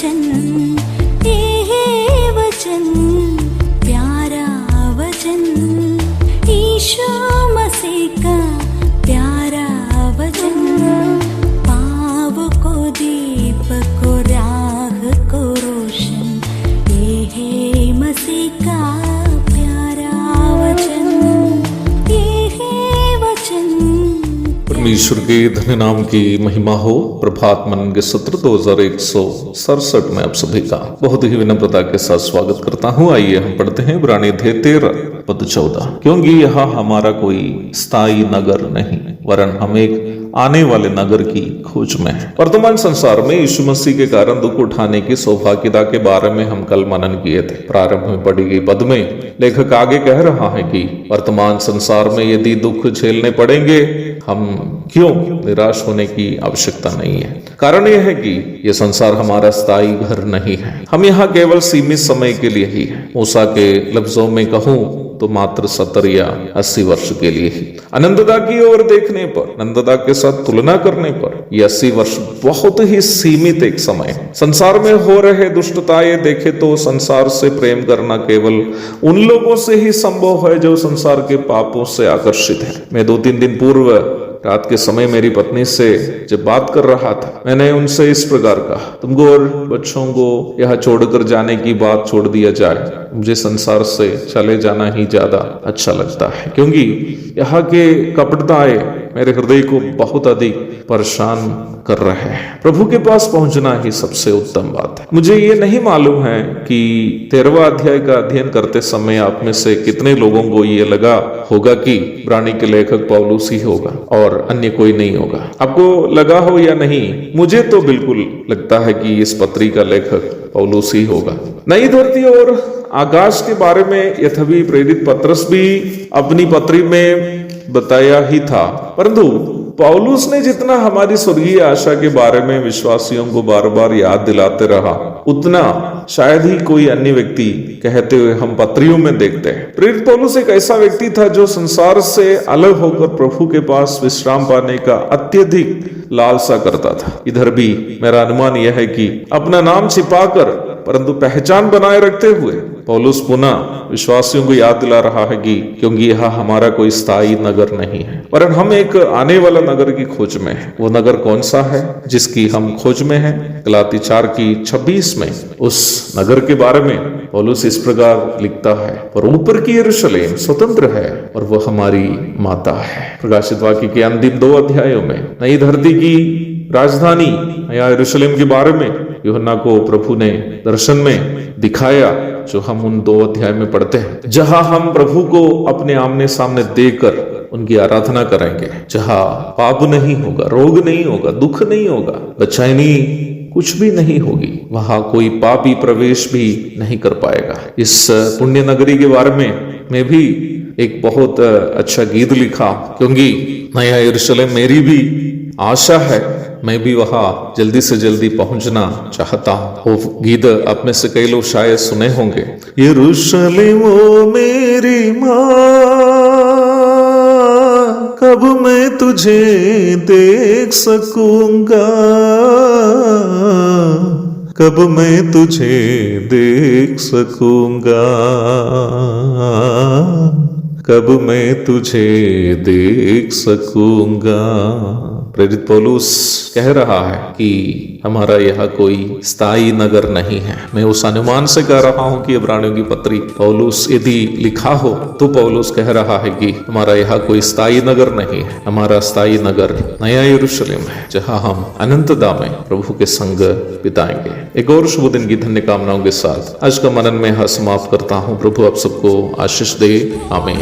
वचन, ये वचन प्यारा वचन, ईशो मसीह का प्यारा वचन, पाव को दीप को राह को रोशन, ये है मसीह का प्यारा वचन, ये है वचन। परमेश्वर के धन्य नाम की महिमा हो। प्रभात मन के सत्र 2167 में आप सभी का बहुत ही विनम्रता के साथ स्वागत करता हूँ। आइए हम पढ़ते हैं इब्रानी 13:14, क्योंकि यह हमारा कोई स्थायी नगर नहीं वरन हम एक आने वाले नगर की खोज में है। वर्तमान संसार में यीशु मसीह के कारण दुख उठाने की सौभाग्यता के बारे में हम कल मनन किए थे। प्रारंभ में पढ़ी गई पद में लेखक आगे कह रहा है कि वर्तमान संसार में यदि दुख झेलने पड़ेंगे, हम क्यों निराश होने की आवश्यकता नहीं है। कारण यह है कि यह संसार हमारा स्थायी घर नहीं है। हम यहाँ केवल सीमित समय के लिए ही है। मूसा के लफ्जों में कहूँ तो मात्र 70 या 80 वर्ष के लिए ही। अनंतता की ओर देखने पर, अनंतता के साथ तुलना करने पर ये 80 वर्ष बहुत ही सीमित एक समय है। संसार में हो रहे दुष्टताएं देखे तो संसार से प्रेम करना केवल उन लोगों से ही संभव है जो संसार के पापों से आकर्षित है। मैं 2-3 दिन पूर्व रात के समय मेरी पत्नी से जब बात कर रहा था, मैंने उनसे इस प्रकार कहा, तुमको और बच्चों को यहाँ छोड़कर जाने की बात छोड़ दिया जाए, मुझे संसार से चले जाना ही ज्यादा अच्छा लगता है, क्योंकि यहाँ के कपटताएं मेरे हृदय को बहुत अधिक परेशान कर रहे हैं। प्रभु के पास पहुंचना ही सबसे उत्तम बात है। मुझे ये नहीं मालूम है कि 13वां अध्याय का अध्ययन करते समय आप में से कितने लोगों को ये लगा होगा कि इब्रानी के लेखक पौलुस ही होगा और अन्य कोई नहीं होगा। आपको लगा हो या नहीं, मुझे तो बिल्कुल लगता है कि इस पत्री का लेखक पौलुस ही होगा। नई धरती और आकाश के बारे में यथावी प्रेरित पत्रस भी अपनी पत्री में बताया ही था, परंतु पौलुस ने जितना हमारी स्वर्गीय आशा के बारे में विश्वासियों को बार बार याद दिलाते रहा, उतना शायद ही कोई अन्य व्यक्ति कहते हुए हम पत्रियों में देखते हैं। प्रेरित पौलुस एक ऐसा व्यक्ति था जो संसार से अलग होकर प्रभु के पास विश्राम पाने का अत्यधिक लालसा करता था। इधर भी मेरा अनुमान यह है कि अपना नाम छिपाकर परंतु पहचान बनाए रखते हुए पौलुस पुनः विश्वासियों को याद दिला रहा है कि क्योंकि यह हमारा कोई स्थायी नगर नहीं है वरन हम एक आने वाला नगर की खोज में है। वो नगर कौन सा है जिसकी हम खोज में है? गलाती 4:26 में उस नगर के बारे में पौलुस इस प्रकार लिखता है, और ऊपर की यरूशलेम स्वतंत्र है और वह हमारी माता है। प्रकाशित वाक्य के अंतिम 2 अध्यायों में नई धरती की राजधानी या यरूशलेम के बारे में यूहन्ना को प्रभु ने दर्शन में दिखाया, जो हम उन 2 अध्याय में पढ़ते हैं, जहां हम प्रभु को अपने आमने सामने देखकर उनकी आराधना करेंगे, जहां पाप नहीं होगा, रोग नहीं होगा, दुख नहीं होगा, बेचैनी कुछ भी नहीं होगी, वहां कोई पापी प्रवेश भी नहीं कर पाएगा। इस पुण्य नगरी के बारे में मैं भी एक बहुत अच्छा गीत लिखा, क्योंकि नया यरूशलेम मेरी भी आशा है, मैं भी वहां जल्दी से जल्दी पहुंचना चाहता हूँ। वो गीत आप में से कई लोग शायद सुने होंगे। यरूशलेम ओ मेरी माँ, कब मैं तुझे देख सकूंगा, कब मैं तुझे देख सकूंगा, कब मैं तुझे देख सकूंगा। प्रेरित पौलुस कह रहा है कि हमारा यह कोई स्थायी नगर नहीं है। मैं उस अनुमान से कह रहा हूं कि इब्रानियों की पत्री पौलुस यदि लिखा हो तो पौलुस कह रहा है कि हमारा यह कोई स्थायी नगर नहीं है। हमारा स्थायी नगर नया यरूशलेम है, जहां हम अनंतता में प्रभु के संग बिताएंगे। एक और शुभ दिन की धन्य कामनाओं के साथ आज का मनन में समाप्त करता हूं। प्रभु आप सबको आशीष दे। आमीन।